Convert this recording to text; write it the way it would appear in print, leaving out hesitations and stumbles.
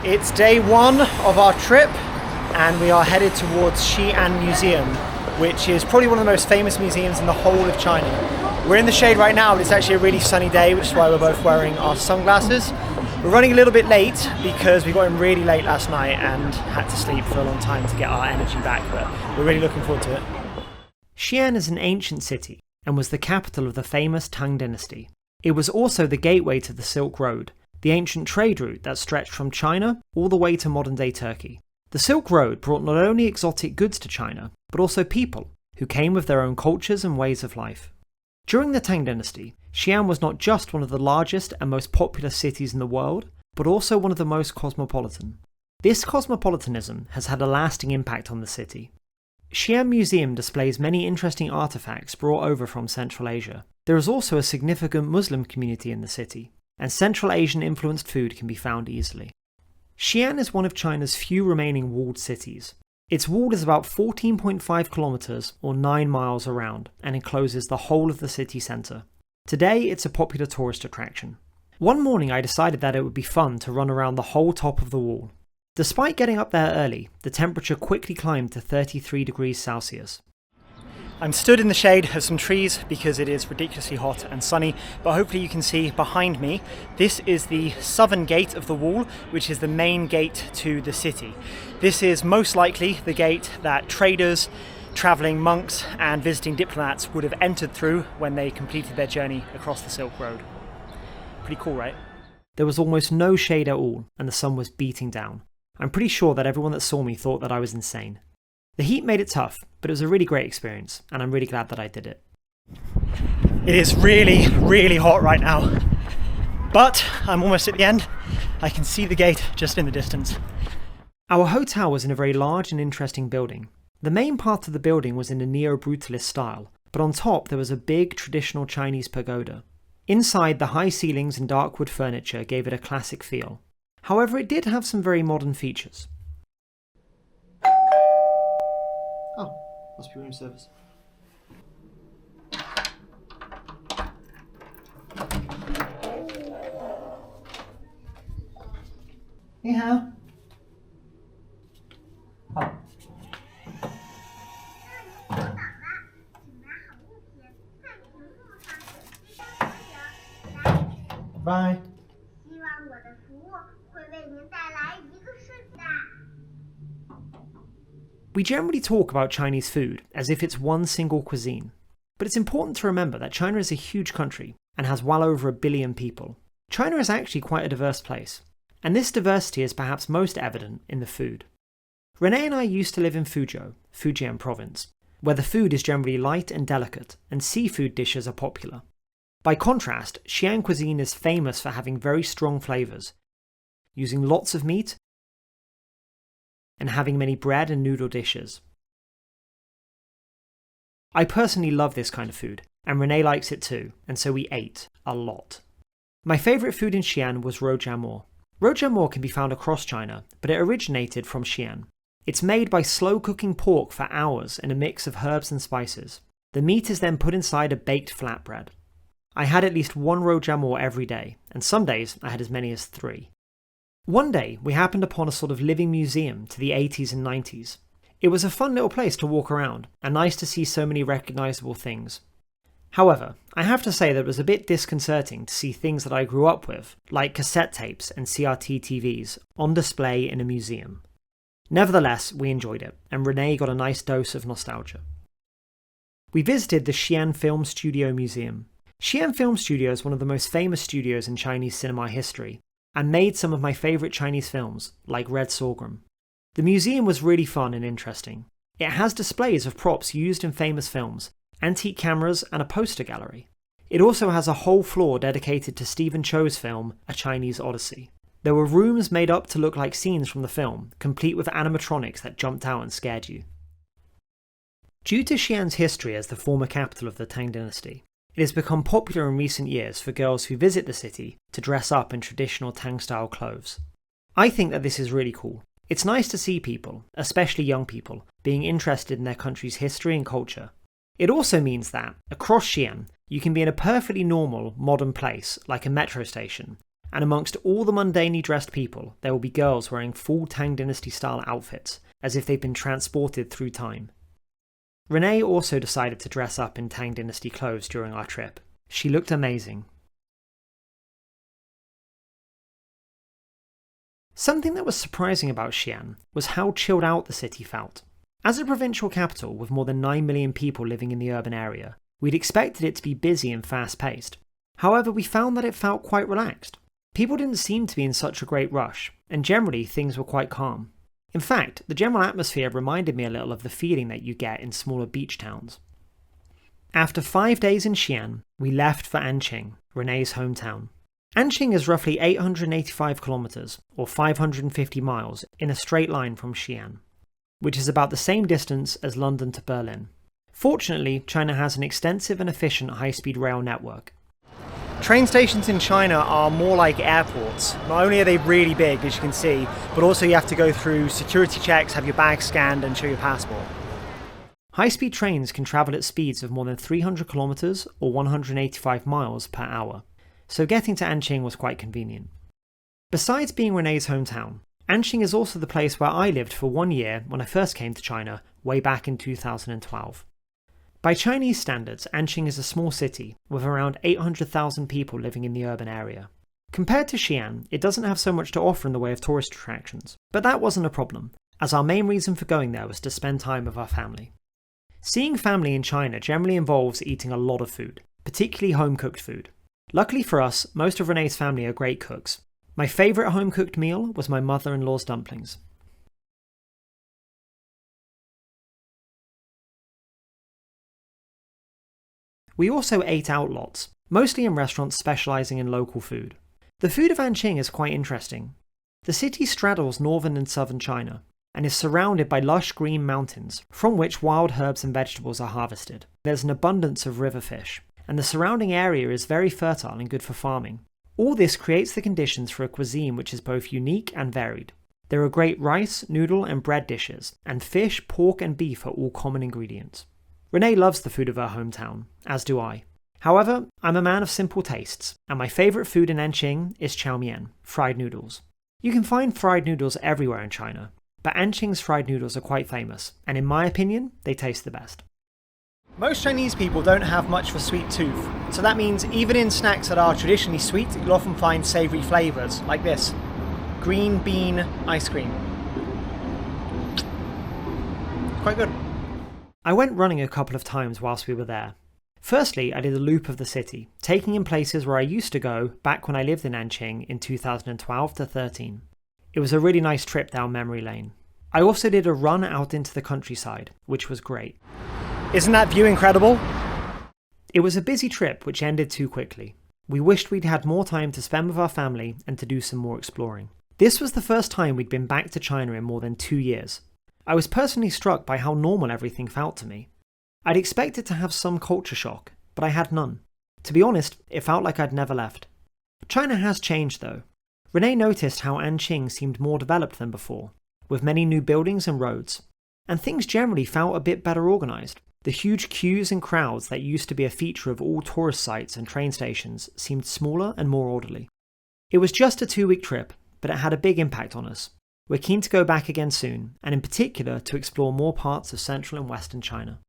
It's day one of our trip and we are headed towards XiAn Museum, which is probably one of the most famous museums in the whole of China. We're in the shade right now, but it's actually a really sunny day, which is why we're both wearing our sunglasses. We're running a little bit late because we got in really late last night and had to sleep for a long time to get our energy back, but we're really looking forward to it. XiAn is an ancient city and was the capital of the famous Tang Dynasty. It was also the gateway to the Silk Road, the ancient trade route that stretched from China all the way to modern-day Turkey. The Silk Road brought not only exotic goods to China, but also people who came with their own cultures and ways of life. During the Tang Dynasty, XiAn was not just one of the largest and most populous cities in the world, but also one of the most cosmopolitan. This cosmopolitanism has had a lasting impact on the city. XiAn Museum displays many interesting artifacts brought over from Central Asia. There is also a significant Muslim community in the city, and Central Asian influenced food can be found easily. XiAn is one of China's few remaining walled cities. Its wall is about 14.5 kilometers or 9 miles around and encloses the whole of the city centre. Today it's a popular tourist attraction. One morning I decided that it would be fun to run around the whole top of the wall. Despite getting up there early, the temperature quickly climbed to 33 degrees Celsius. I'm stood in the shade of some trees because it is ridiculously hot and sunny, but hopefully you can see behind me, this is the southern gate of the wall, which is the main gate to the city. This is most likely the gate that traders, travelling monks and visiting diplomats would have entered through when they completed their journey across the Silk Road. Pretty cool, right? There was almost no shade at all and the sun was beating down. I'm pretty sure that everyone that saw me thought that I was insane. The heat made it tough, but it was a really great experience, and I'm really glad that I did it. It is really, really hot right now, but I'm almost at the end. I can see the gate just in the distance. Our hotel was in a very large and interesting building. The main part of the building was in a neo-brutalist style, but on top there was a big traditional Chinese pagoda. Inside, the high ceilings and dark wood furniture gave it a classic feel. However, it did have some very modern features. Oh, must be room service. Ni hao. Oh. Bye. We generally talk about Chinese food as if it's one single cuisine, but it's important to remember that China is a huge country and has well over 1 billion people. China is actually quite a diverse place, and this diversity is perhaps most evident in the food. Renee and I used to live in Fuzhou, Fujian province, where the food is generally light and delicate, and seafood dishes are popular. By contrast, XiAn cuisine is famous for having very strong flavours, using lots of meat, and having many bread and noodle dishes. I personally love this kind of food, and Renee likes it too, and so we ate a lot. My favourite food in XiAn was rojiamor. Rojiamor can be found across China, but it originated from XiAn. It's made by slow cooking pork for hours in a mix of herbs and spices. The meat is then put inside a baked flatbread. I had at least one rojiamor every day, and some days I had as many as 3. One day, we happened upon a sort of living museum to the 80s and 90s. It was a fun little place to walk around, and nice to see so many recognisable things. However, I have to say that it was a bit disconcerting to see things that I grew up with, like cassette tapes and CRT TVs, on display in a museum. Nevertheless, we enjoyed it, and Renee got a nice dose of nostalgia. We visited the XiAn Film Studio Museum. XiAn Film Studio is one of the most famous studios in Chinese cinema history, and made some of my favourite Chinese films, like Red Sorghum. The museum was really fun and interesting. It has displays of props used in famous films, antique cameras and a poster gallery. It also has a whole floor dedicated to Stephen Chow's film, A Chinese Odyssey. There were rooms made up to look like scenes from the film, complete with animatronics that jumped out and scared you. Due to XiAn's history as the former capital of the Tang Dynasty, it has become popular in recent years for girls who visit the city to dress up in traditional Tang-style clothes. I think that this is really cool. It's nice to see people, especially young people, being interested in their country's history and culture. It also means that, across XiAn, you can be in a perfectly normal, modern place, like a metro station, and amongst all the mundanely dressed people, there will be girls wearing full Tang Dynasty style outfits, as if they've been transported through time. Renee also decided to dress up in Tang Dynasty clothes during our trip. She looked amazing. Something that was surprising about XiAn was how chilled out the city felt. As a provincial capital with more than 9 million people living in the urban area, we'd expected it to be busy and fast-paced. However, we found that it felt quite relaxed. People didn't seem to be in such a great rush, and generally things were quite calm. In fact, the general atmosphere reminded me a little of the feeling that you get in smaller beach towns. After 5 days in XiAn, we left for AnQing, Renee's hometown. AnQing is roughly 885 kilometers, or 550 miles, in a straight line from XiAn, which is about the same distance as London to Berlin. Fortunately, China has an extensive and efficient high-speed rail network. Train stations in China are more like airports. Not only are they really big, as you can see, but also you have to go through security checks, have your bag scanned and show your passport. High-speed trains can travel at speeds of more than 300 kilometers or 185 miles per hour, so getting to AnQing was quite convenient. Besides being Renee's hometown, AnQing is also the place where I lived for 1 year when I first came to China, way back in 2012. By Chinese standards, AnQing is a small city with around 800,000 people living in the urban area. Compared to XiAn, it doesn't have so much to offer in the way of tourist attractions, but that wasn't a problem, as our main reason for going there was to spend time with our family. Seeing family in China generally involves eating a lot of food, particularly home-cooked food. Luckily for us, most of Renee's family are great cooks. My favourite home-cooked meal was my mother-in-law's dumplings. We also ate out lots, mostly in restaurants specialising in local food. The food of AnQing is quite interesting. The city straddles northern and southern China, and is surrounded by lush green mountains, from which wild herbs and vegetables are harvested. There's an abundance of river fish, and the surrounding area is very fertile and good for farming. All this creates the conditions for a cuisine which is both unique and varied. There are great rice, noodle and bread dishes, and fish, pork and beef are all common ingredients. Renee loves the food of her hometown, as do I. However, I'm a man of simple tastes, and my favourite food in AnQing is chow mein, fried noodles. You can find fried noodles everywhere in China, but AnQing's fried noodles are quite famous, and in my opinion, they taste the best. Most Chinese people don't have much of a sweet tooth, so that means even in snacks that are traditionally sweet, you'll often find savoury flavours, like this. Green bean ice cream. Quite good. I went running a couple of times whilst we were there. Firstly, I did a loop of the city, taking in places where I used to go back when I lived in AnQing in 2012 to 13. It was a really nice trip down memory lane. I also did a run out into the countryside, which was great. Isn't that view incredible? It was a busy trip which ended too quickly. We wished we'd had more time to spend with our family and to do some more exploring. This was the first time we'd been back to China in more than 2 years. I was personally struck by how normal everything felt to me. I'd expected to have some culture shock, but I had none. To be honest, it felt like I'd never left. China has changed though. Renee noticed how AnQing seemed more developed than before, with many new buildings and roads, and things generally felt a bit better organised. The huge queues and crowds that used to be a feature of all tourist sites and train stations seemed smaller and more orderly. It was just a 2-week trip, but it had a big impact on us. We're keen to go back again soon, and in particular to explore more parts of central and western China.